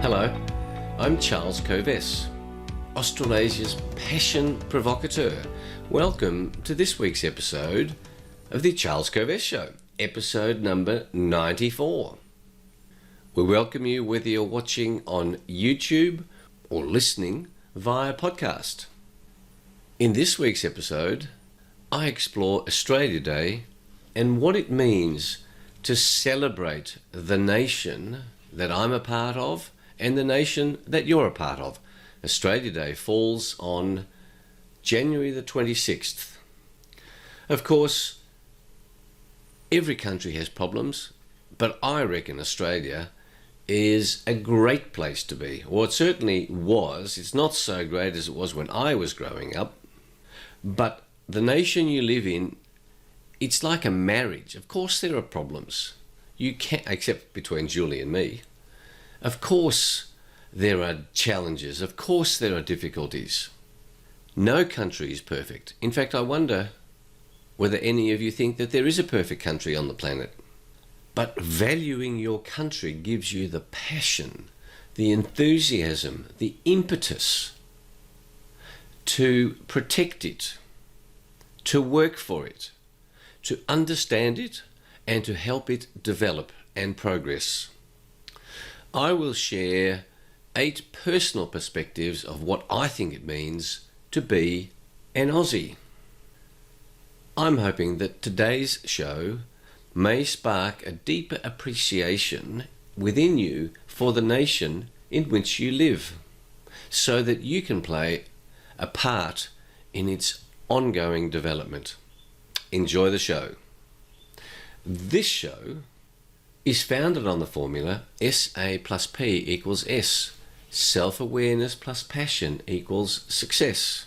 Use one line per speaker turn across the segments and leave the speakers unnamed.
Hello, I'm Charles Kovess, Australasia's passion provocateur. Welcome to this week's episode of the Charles Kovess Show, episode number 94. We welcome you whether you're watching on YouTube or listening via podcast. In this week's episode, I explore Australia Day and what it means to celebrate the nation that I'm a part of and the nation that you're a part of. Australia Day falls on January the 26th. Of course, every country has problems, but I reckon Australia is a great place to be. Or it certainly was. It's not so great as it was when I was growing up. But the nation you live in, it's like a marriage. Of course there are problems. You can't, except between Julie and me. Of course there are challenges. Of course there are difficulties. No country is perfect. In fact, I wonder whether any of you think that there is a perfect country on the planet. But valuing your country gives you the passion, the enthusiasm, the impetus to protect it, to work for it, to understand it, and to help it develop and progress. I will share 8 personal perspectives of what I think it means to be an Aussie. I'm hoping that today's show may spark a deeper appreciation within you for the nation in which you live, so that you can play a part in its ongoing development. Enjoy the show. This show is founded on the formula SA plus P equals S. Self-awareness plus passion equals success.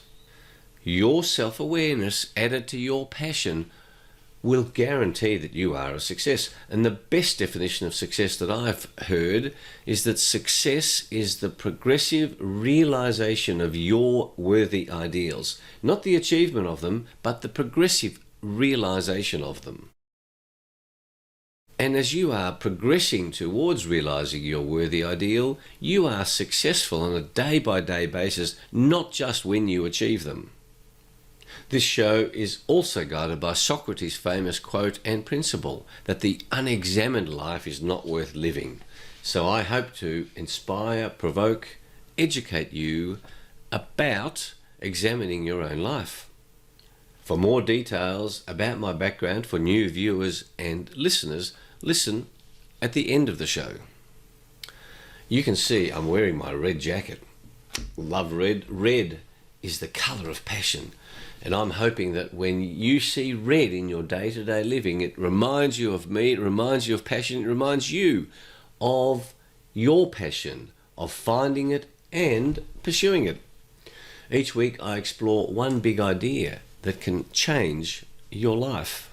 Your self-awareness added to your passion will guarantee that you are a success. And the best definition of success that I've heard is that success is the progressive realization of your worthy ideals. Not the achievement of them, but the progressive realization of them. And as you are progressing towards realizing your worthy ideal, you are successful on a day-by-day basis, not just when you achieve them. This show is also guided by Socrates' famous quote and principle that the unexamined life is not worth living. So I hope to inspire, provoke, educate you about examining your own life. For more details about my background for new viewers and listeners, listen at the end of the show. You can see I'm wearing my red jacket. Love red. Red is the colour of passion. And I'm hoping that when you see red in your day-to-day living, it reminds you of me, it reminds you of passion, it reminds you of your passion, of finding it and pursuing it. Each week I explore one big idea that can change your life.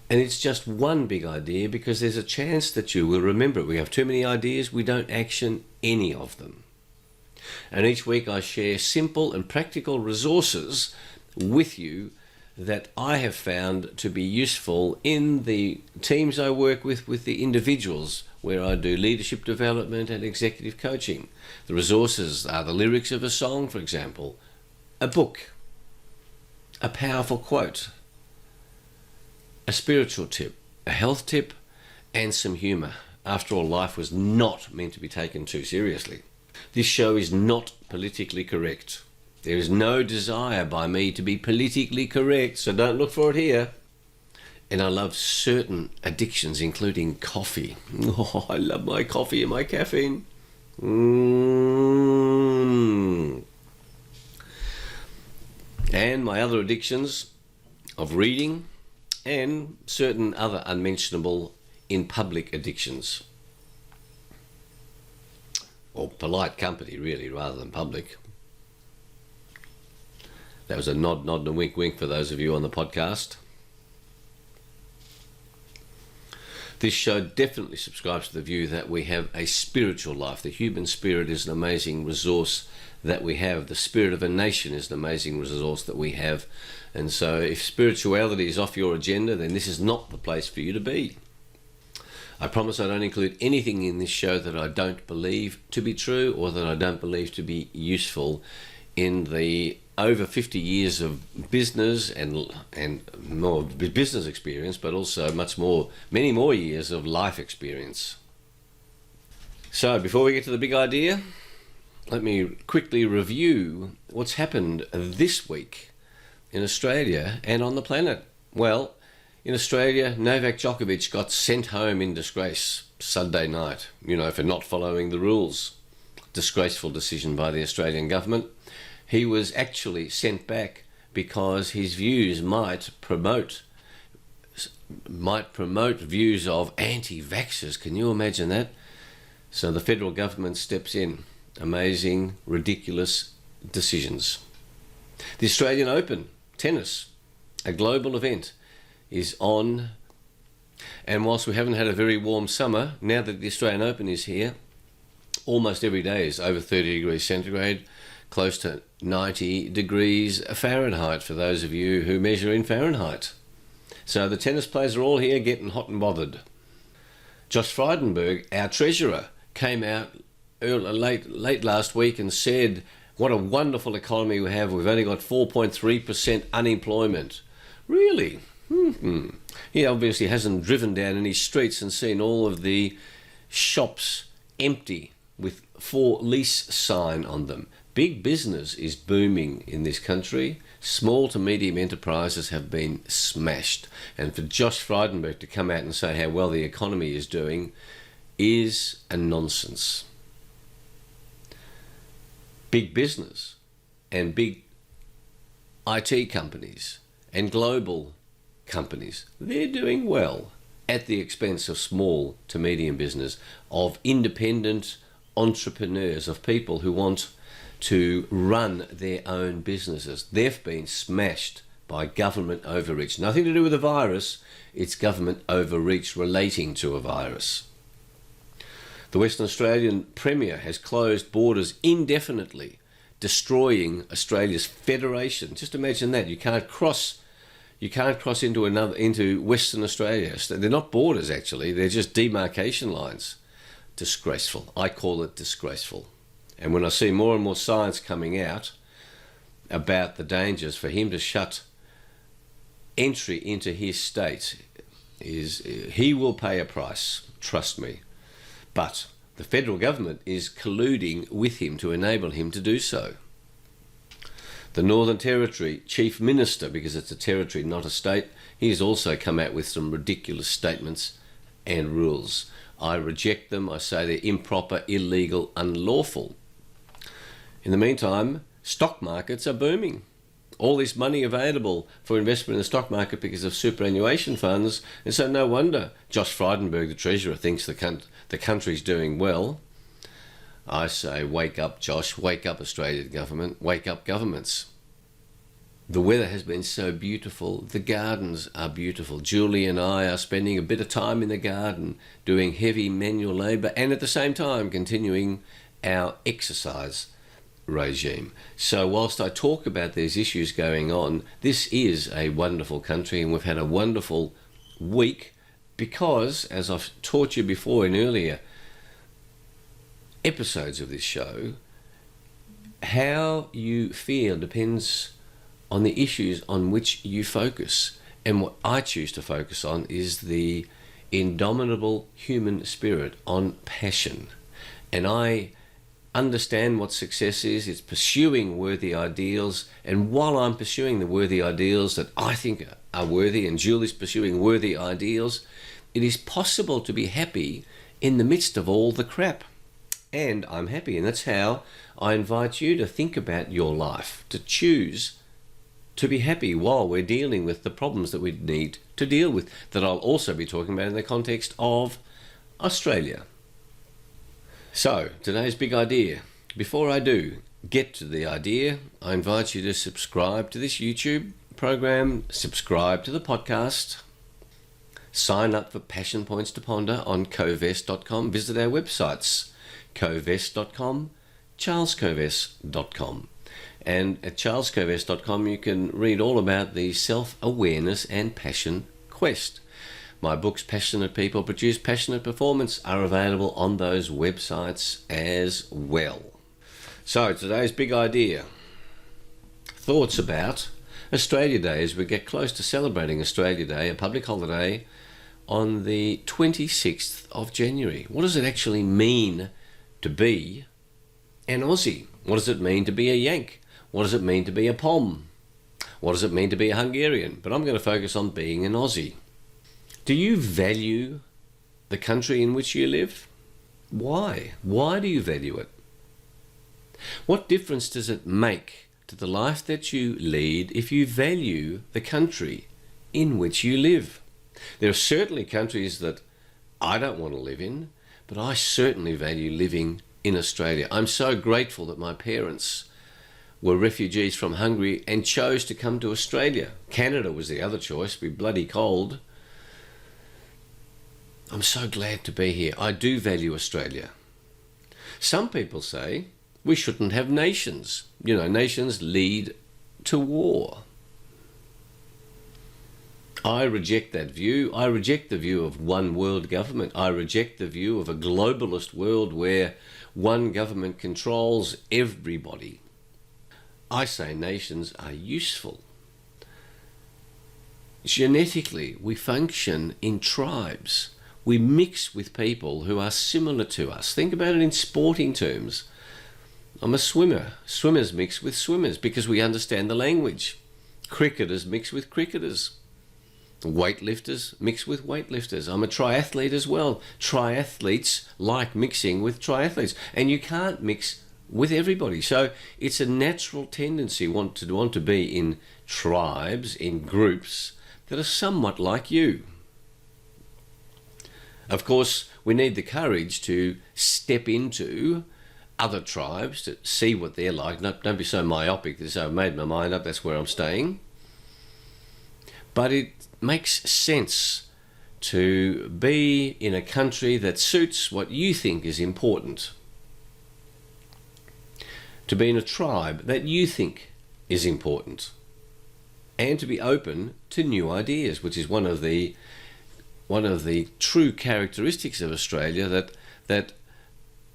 And it's just one big idea because there's a chance that you will remember it. We have too many ideas, we don't action any of them. And each week I share simple and practical resources with you that I have found to be useful in the teams I work with the individuals where I do leadership development and executive coaching. The resources are the lyrics of a song, for example, a book, a powerful quote, a spiritual tip, a health tip, and some humour. After all, life was not meant to be taken too seriously. This show is not politically correct. There is no desire by me to be politically correct, so don't look for it here. And I love certain addictions, including coffee. Oh, I love my coffee and my caffeine. And my other addictions of reading and certain other unmentionable in public addictions. Or polite company, really, rather than public. That was a nod, nod and wink, wink for those of you on the podcast. This show definitely subscribes to the view that we have a spiritual life. The human spirit is an amazing resource that we have. The spirit of a nation is an amazing resource that we have. And so if spirituality is off your agenda, then this is not the place for you to be. I promise I don't include anything in this show that I don't believe to be true or that I don't believe to be useful in the over 50 years of business and more business experience, but also many more years of life experience. So before we get to the big idea, let me quickly review what's happened this week in Australia and on the planet. Well, in Australia, Novak Djokovic got sent home in disgrace Sunday night, for not following the rules. Disgraceful decision by the Australian government. He was actually sent back because his views might promote views of anti-vaxxers. Can you imagine that? So the federal government steps in. Amazing, ridiculous decisions. The Australian Open tennis, a global event, is on, and whilst we haven't had a very warm summer, now that the Australian Open is here, almost every day is over 30 degrees centigrade, close to 90 degrees Fahrenheit for those of you who measure in Fahrenheit. So the tennis players are all here getting hot and bothered. Josh Frydenberg, our treasurer, came out late last week and said, what a wonderful economy we have. We've only got 4.3% unemployment. Really? He obviously hasn't driven down any streets and seen all of the shops empty with for lease sign on them. Big business is booming in this country. Small to medium enterprises have been smashed. And for Josh Frydenberg to come out and say how well the economy is doing is a nonsense. Big business and big IT companies and global companies, they're doing well at the expense of small to medium business, of independent entrepreneurs, of people who want to run their own businesses. They've been smashed by government overreach. Nothing to do with the virus, it's government overreach relating to a virus. The Western Australian Premier has closed borders indefinitely, destroying Australia's federation. Just imagine that. You can't cross into Western Australia. They're not borders, actually. They're just demarcation lines. Disgraceful. I call it disgraceful. And when I see more and more science coming out about the dangers for him to shut entry into his state, he will pay a price, trust me. But the federal government is colluding with him to enable him to do so. The Northern Territory Chief Minister, because it's a territory, not a state, he has also come out with some ridiculous statements and rules. I reject them. I say they're improper, illegal, unlawful. In the meantime, stock markets are booming. All this money available for investment in the stock market because of superannuation funds, and so no wonder Josh Frydenberg, the Treasurer, thinks the country's doing well. I say, wake up, Josh, wake up, Australian government, wake up, governments. The weather has been so beautiful, the gardens are beautiful. Julie and I are spending a bit of time in the garden doing heavy manual labour and at the same time continuing our exercise regime. So whilst I talk about these issues going on, this is a wonderful country and we've had a wonderful week because, as I've taught you before in earlier episodes of this show, how you feel depends on the issues on which you focus. And what I choose to focus on is the indomitable human spirit, on passion. And I understand what success is. It's pursuing worthy ideals. And while I'm pursuing the worthy ideals that I think are worthy, and Julie's pursuing worthy ideals, it is possible to be happy in the midst of all the crap. And I'm happy. And that's how I invite you to think about your life, to choose to be happy while we're dealing with the problems that we need to deal with, that I'll also be talking about in the context of Australia. So, today's big idea. Before I do get to the idea, I invite you to subscribe to this YouTube program, subscribe to the podcast, sign up for Passion Points to Ponder on kovess.com, visit our websites, kovess.com, charleskovess.com. And at charleskovess.com you can read all about the self-awareness and passion quest. My books, Passionate People Produce Passionate Performance, are available on those websites as well. So today's big idea. Thoughts about Australia Day as we get close to celebrating Australia Day, a public holiday, on the 26th of January. What does it actually mean to be an Aussie? What does it mean to be a Yank? What does it mean to be a Pom? What does it mean to be a Hungarian? But I'm going to focus on being an Aussie. Do you value the country in which you live? Why? Why do you value it? What difference does it make to the life that you lead if you value the country in which you live? There are certainly countries that I don't want to live in, but I certainly value living in Australia. I'm so grateful that my parents were refugees from Hungary and chose to come to Australia. Canada was the other choice. It'd be bloody cold. I'm so glad to be here. I do value Australia. Some people say we shouldn't have nations. You know, nations lead to war. I reject that view. I reject the view of one world government. I reject the view of a globalist world where one government controls everybody. I say nations are useful. Genetically, we function in tribes. We mix with people who are similar to us. Think about it in sporting terms. I'm a swimmer. Swimmers mix with swimmers because we understand the language. Cricketers mix with cricketers. Weightlifters mix with weightlifters. I'm a triathlete as well. Triathletes like mixing with triathletes. And you can't mix with everybody. So it's a natural tendency to want to be in tribes, in groups that are somewhat like you. Of course, we need the courage to step into other tribes to see what they're like. Don't be so myopic that I've made my mind up, that's where I'm staying. But it makes sense to be in a country that suits what you think is important. To be in a tribe that you think is important. And to be open to new ideas, which is one of the true characteristics of Australia, that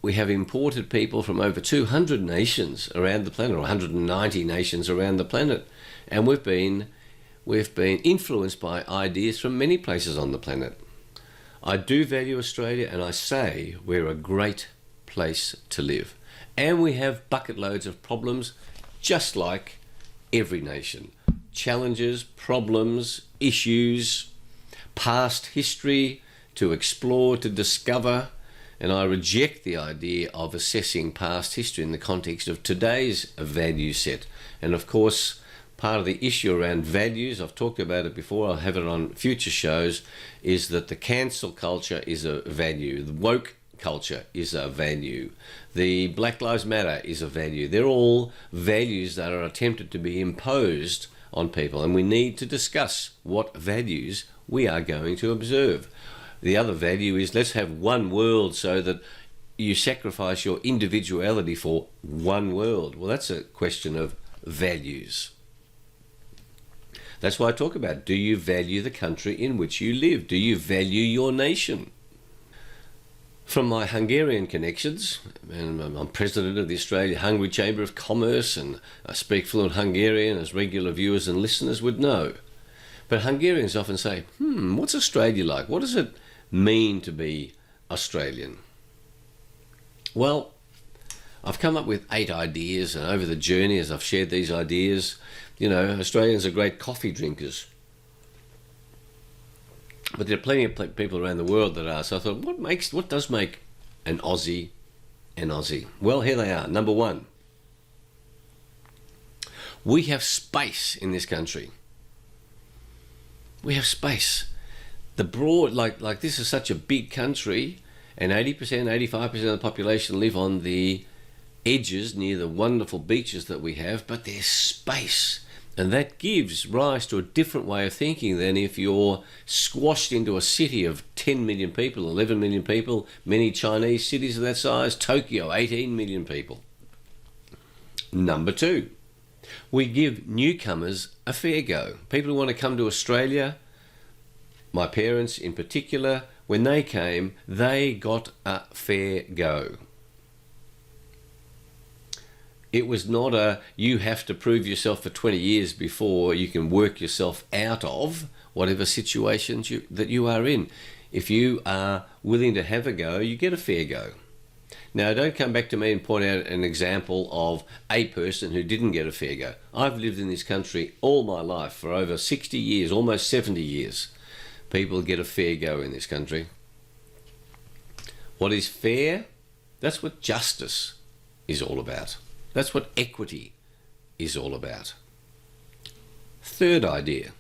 we have imported people from over 200 nations around the planet, or 190 nations around the planet, and we've been influenced by ideas from many places on the planet. I do value Australia, and I say we're a great place to live, and we have bucket loads of problems, just like every nation. Challenges, problems, issues, past history to explore, to discover, and I reject the idea of assessing past history in the context of today's value set. And of course, part of the issue around values, I've talked about it before, I'll have it on future shows, is that the cancel culture is a value, the woke culture is a value, the Black Lives Matter is a value. They're all values that are attempted to be imposed on people, and we need to discuss what values we are going to observe. The other value is let's have one world so that you sacrifice your individuality for one world. Well, that's a question of values. That's why I talk about, do you value the country in which you live? Do you value your nation? From my Hungarian connections, and I'm president of the Australia-Hungary Chamber of Commerce, and I speak fluent Hungarian, as regular viewers and listeners would know. But Hungarians often say, what's Australia like? What does it mean to be Australian? Well, I've come up with 8 ideas, and over the journey, as I've shared these ideas, you know, Australians are great coffee drinkers. But there are plenty of people around the world that are. So I thought, what does make an Aussie an Aussie? Well, here they are. Number 1, we have space in this country. We have space. The broad, like this is such a big country, and 80%, 85% of the population live on the edges near the wonderful beaches that we have, but there's space. And that gives rise to a different way of thinking than if you're squashed into a city of 10 million people, 11 million people, many Chinese cities of that size, Tokyo, 18 million people. Number 2, we give newcomers a fair go. People who want to come to Australia, My parents in particular, when they came, they got a fair go. It was not a, you have to prove yourself for 20 years before you can work yourself out of whatever situations that you are in. If you are willing to have a go, you get a fair go. Now, don't come back to me and point out an example of a person who didn't get a fair go. I've lived in this country all my life for over 60 years, almost 70 years. People get a fair go in this country. What is fair? That's what justice is all about. That's what equity is all about. Third idea.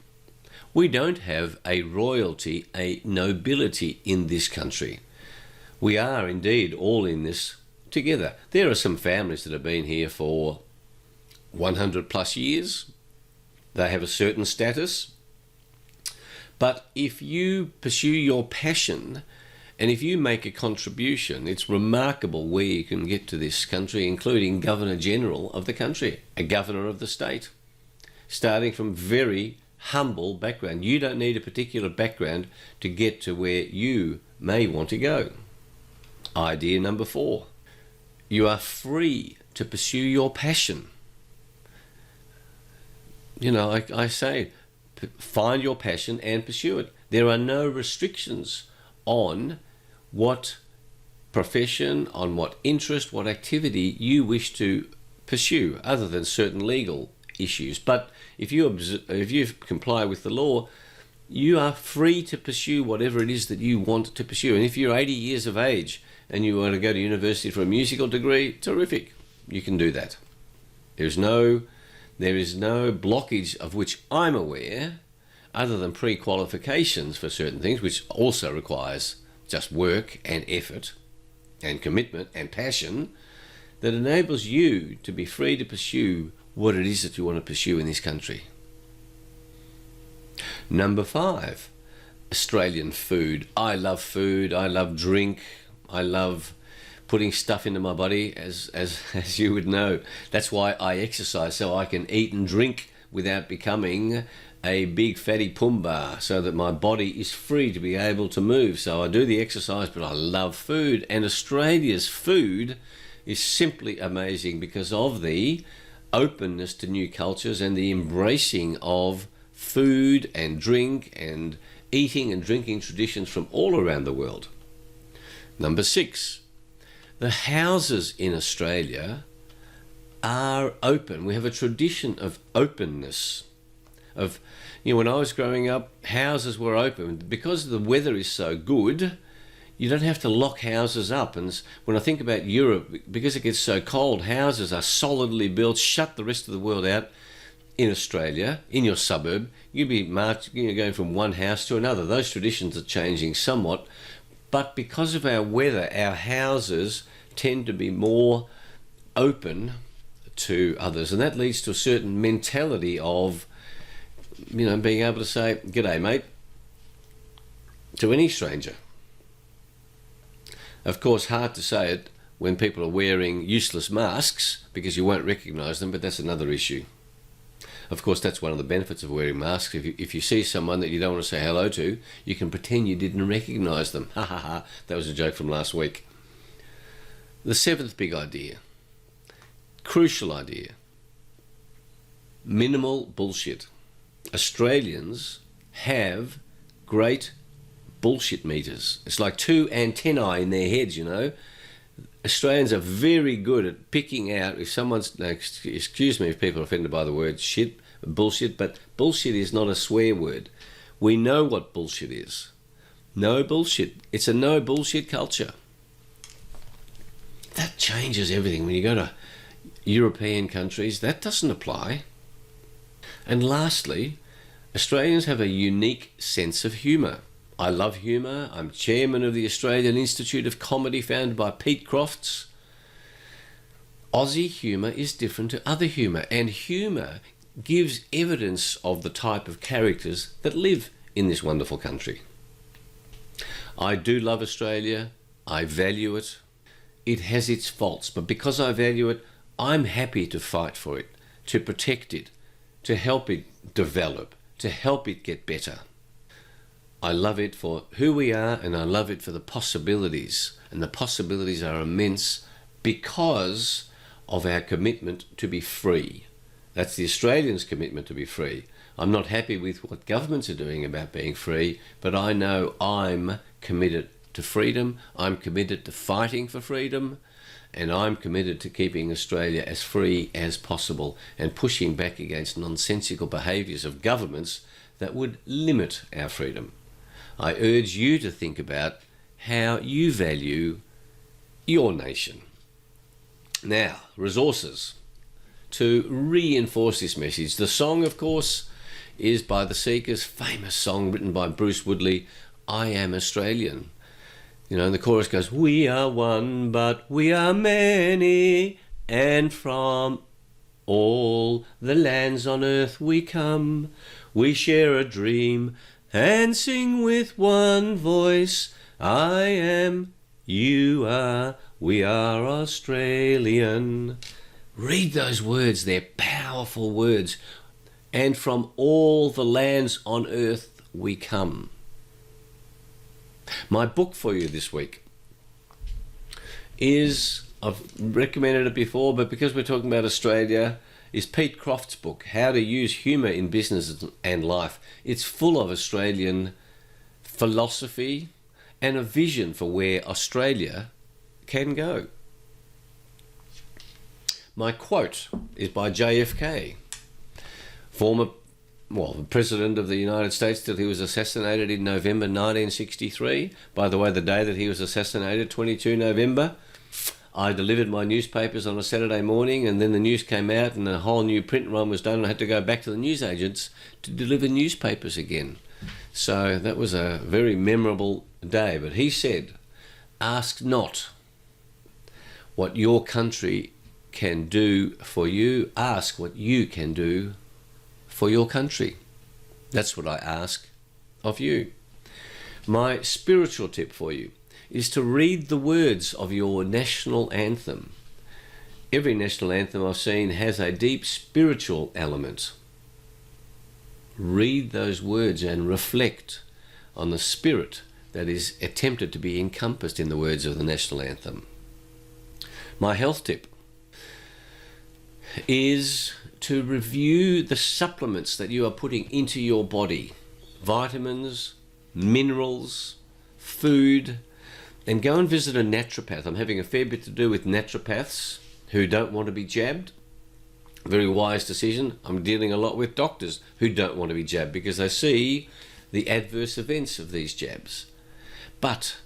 We don't have a royalty, a nobility in this country. We are indeed all in this together. There are some families that have been here for 100 plus years. They have a certain status. But if you pursue your passion and if you make a contribution, it's remarkable where you can get to this country, including Governor General of the country, a governor of the state, starting from very humble background. You don't need a particular background to get to where you may want to go. Idea number 4. You are free to pursue your passion. You know, I say, find your passion and pursue it. There are no restrictions on what profession, on what interest, what activity you wish to pursue, other than certain legal issues. But if you comply with the law, you are free to pursue whatever it is that you want to pursue. And if you're 80 years of age and you want to go to university for a musical degree, terrific, you can do that. There is no blockage of which I'm aware, other than pre-qualifications for certain things, which also requires just work and effort and commitment and passion, that enables you to be free to pursue what it is that you want to pursue in this country. Number 5, Australian food. I love food, I love drink, I love putting stuff into my body, as you would know. That's why I exercise, so I can eat and drink without becoming a big fatty Pumbaa, so that my body is free to be able to move. So I do the exercise, but I love food. And Australia's food is simply amazing because of the openness to new cultures and the embracing of food and drink and eating and drinking traditions from all around the world. Number 6, the houses in Australia are open. We have a tradition of openness. When I was growing up, houses were open. Because the weather is so good, you don't have to lock houses up. And when I think about Europe, because it gets so cold, houses are solidly built, shut the rest of the world out. In Australia, in your suburb, you'd be going from one house to another. Those traditions are changing somewhat. But because of our weather, our houses tend to be more open to others. And that leads to a certain mentality of, being able to say, "G'day, mate," to any stranger. Of course, hard to say it when people are wearing useless masks because you won't recognise them, but that's another issue. Of course, that's one of the benefits of wearing masks. If you see someone that you don't want to say hello to, you can pretend you didn't recognise them. Ha ha ha, that was a joke from last week. The 7th big idea, crucial idea, minimal bullshit. Australians have great bullshit meters. It's like 2 antennae in their heads, Australians are very good at picking out if someone's, excuse me if people are offended by the word bullshit, but bullshit is not a swear word. We know what bullshit is. No bullshit. It's a no bullshit culture. That changes everything. When you go to European countries, that doesn't apply. And lastly, Australians have a unique sense of humour. I love humour. I'm chairman of the Australian Institute of Comedy, founded by Pete Crofts. Aussie humour is different to other humour, and humour gives evidence of the type of characters that live in this wonderful country. I do love Australia. I value it. It has its faults, but because I value it, I'm happy to fight for it, to protect it, to help it develop, to help it get better. I love it for who we are, and I love it for the possibilities. And the possibilities are immense because of our commitment to be free. That's the Australians' commitment to be free. I'm not happy with what governments are doing about being free, but I know I'm committed to freedom. I'm committed to fighting for freedom, and I'm committed to keeping Australia as free as possible and pushing back against nonsensical behaviours of governments that would limit our freedom. I urge you to think about how you value your nation. Now, resources. To reinforce this message, the song, of course, is by the Seekers, famous song written by Bruce Woodley, I Am Australian. You know, and the chorus goes, we are one, but we are many, and from all the lands on earth we come. We share a dream and sing with one voice, I am, you are, we are Australian. Read those words, they're powerful words. And from all the lands on earth we come. My book for you this week is, I've recommended it before, but because we're talking about Australia, is Pete Croft's book, How to Use Humour in Business and Life. It's full of Australian philosophy and a vision for where Australia can go. My quote is by JFK, the President of the United States till he was assassinated in November 1963. By the way, the day that he was assassinated, 22 November, I delivered my newspapers on a Saturday morning, and then the news came out and a whole new print run was done, and I had to go back to the newsagents to deliver newspapers again. So that was a very memorable day. But he said, ask not what your country can do for you, ask what you can do for your country. That's what I ask of you. My spiritual tip for you is to read the words of your national anthem. Every national anthem I've seen has a deep spiritual element. Read those words and reflect on the spirit that is attempted to be encompassed in the words of the national anthem. My health tip is to review the supplements that you are putting into your body, vitamins, minerals, food, and go and visit a naturopath. I'm having a fair bit to do with naturopaths who don't want to be jabbed. Very wise decision. I'm dealing a lot with doctors who don't want to be jabbed because they see the adverse events of these jabs. But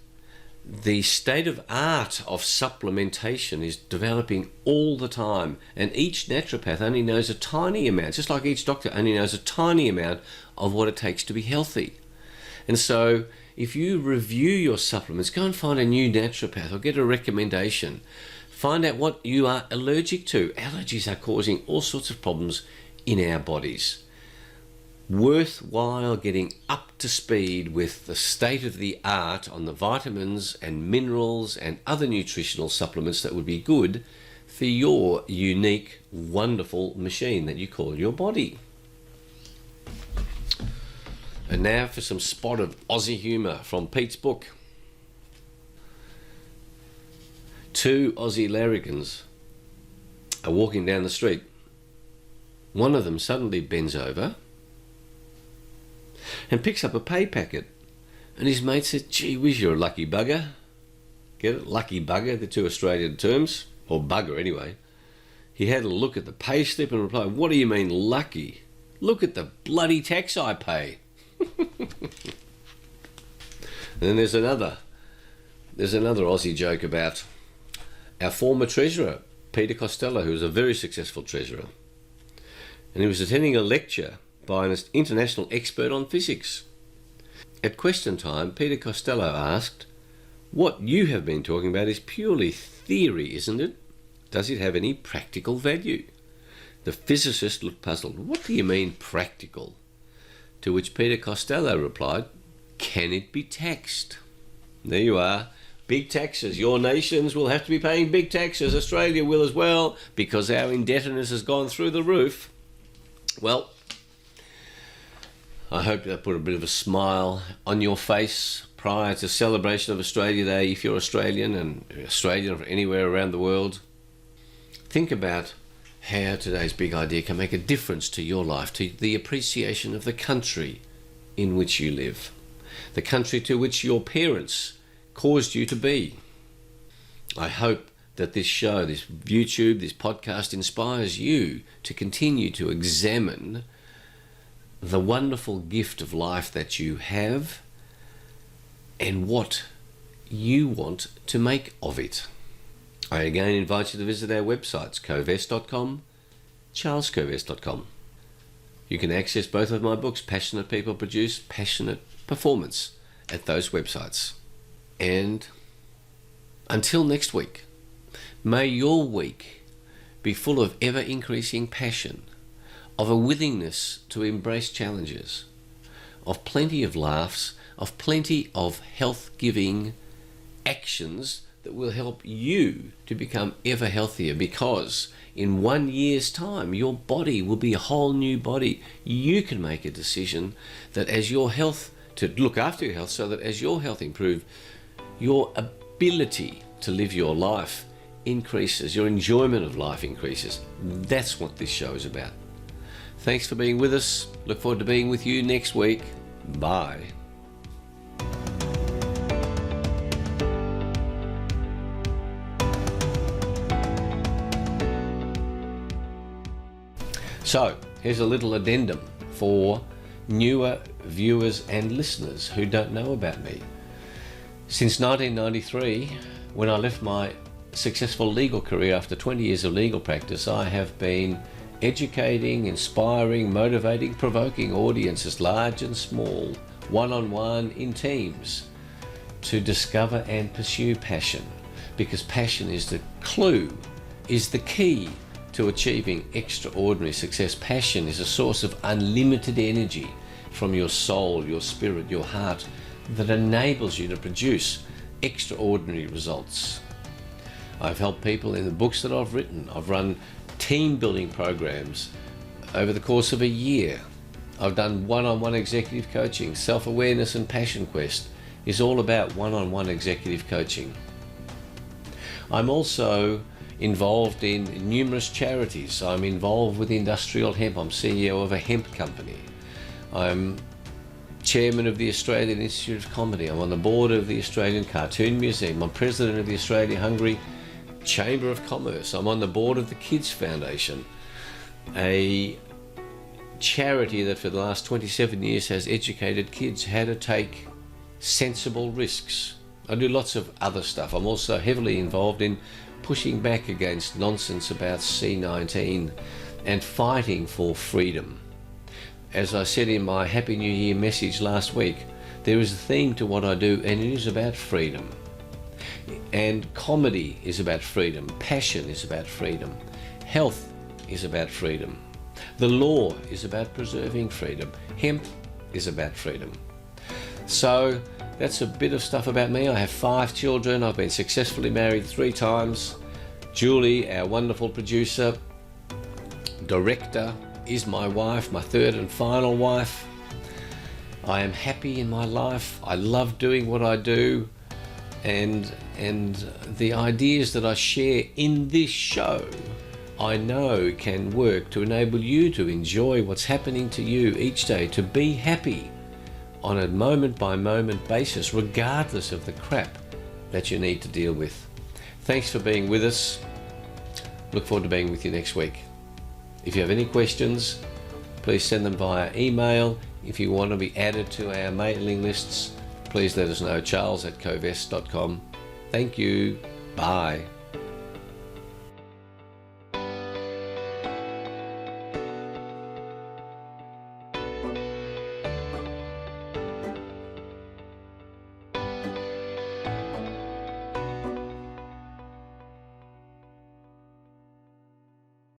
the state of art of supplementation is developing all the time, and each naturopath only knows a tiny amount, just like each doctor only knows a tiny amount of what it takes to be healthy. And so if you review your supplements, go and find a new naturopath or get a recommendation. Find out what you are allergic to. Allergies are causing all sorts of problems in our bodies. Worthwhile getting up to speed with the state of the art on the vitamins and minerals and other nutritional supplements that would be good for your unique, wonderful machine that you call your body. And now for some spot of Aussie humour from Pete's book. Two Aussie larrigans are walking down the street. One of them suddenly bends over and picks up a pay packet. And his mate said, gee whiz, you're a lucky bugger. Get it? Lucky bugger, the two Australian terms, or bugger anyway. He had a look at the pay slip and replied, what do you mean lucky? Look at the bloody tax I pay. And then there's another Aussie joke about our former treasurer, Peter Costello, who was a very successful treasurer. And he was attending a lecture by an international expert on physics. At question time, Peter Costello asked, what you have been talking about is purely theory, isn't it? Does it have any practical value? The physicist looked puzzled. What do you mean practical? To which Peter Costello replied, can it be taxed? There you are. Big taxes. Your nations will have to be paying big taxes. Australia will as well, because our indebtedness has gone through the roof. Well, I hope that put a bit of a smile on your face prior to celebration of Australia Day. If you're Australian and Australian or anywhere around the world, think about how today's big idea can make a difference to your life, to the appreciation of the country in which you live, the country to which your parents caused you to be. I hope that this show, this YouTube, this podcast inspires you to continue to examine the wonderful gift of life that you have and what you want to make of it. I again invite you to visit our websites, kovess.com, charleskovess.com. You can access both of my books, Passionate People Produce Passionate Performance, at those websites. And until next week, may your week be full of ever-increasing passion, of a willingness to embrace challenges, of plenty of laughs, of plenty of health-giving actions that will help you to become ever healthier, because in 1 year's time, your body will be a whole new body. You can make a decision that as your health, to look after your health, so that as your health improves, your ability to live your life increases, your enjoyment of life increases. That's what this show is about. Thanks for being with us. Look forward to being with you next week. Bye. So, here's a little addendum for newer viewers and listeners who don't know about me. Since 1993, when I left my successful legal career after 20 years of legal practice, I have been educating, inspiring, motivating, provoking audiences, large and small, one-on-one, in teams, to discover and pursue passion, because passion is the clue, is the key to achieving extraordinary success. Passion is a source of unlimited energy from your soul, your spirit, your heart, that enables you to produce extraordinary results. I've helped people in the books that I've written. I've run team building programs over the course of a year. I've done one-on-one executive coaching. Self-awareness and Passion Quest is all about one-on-one executive coaching. I'm also involved in numerous charities. I'm involved with industrial hemp. I'm CEO of a hemp company. I'm chairman of the Australian Institute of Comedy. I'm on the board of the Australian Cartoon Museum. I'm president of the Australia-Hungary Chamber of Commerce. I'm on the board of the Kids Foundation, a charity that for the last 27 years has educated kids how to take sensible risks. I do lots of other stuff. I'm also heavily involved in pushing back against nonsense about C-19 and fighting for freedom. As I said in my Happy New Year message last week, there is a theme to what I do, and it is about freedom. And comedy is about freedom. Passion is about freedom. Health is about freedom. The law is about preserving freedom. Hemp is about freedom. So that's a bit of stuff about me. I have 5 children. I've been successfully married 3 times. Julie, our wonderful producer, director, is my wife, my 3rd and final wife. I am happy in my life. I love doing what I do, and the ideas that I share in this show, I know can work to enable you to enjoy what's happening to you each day, to be happy on a moment-by-moment basis, regardless of the crap that you need to deal with. Thanks for being with us. Look forward to being with you next week. If you have any questions, please send them via email. If you want to be added to our mailing lists, please let us know, charles@kovess.com. Thank you. Bye.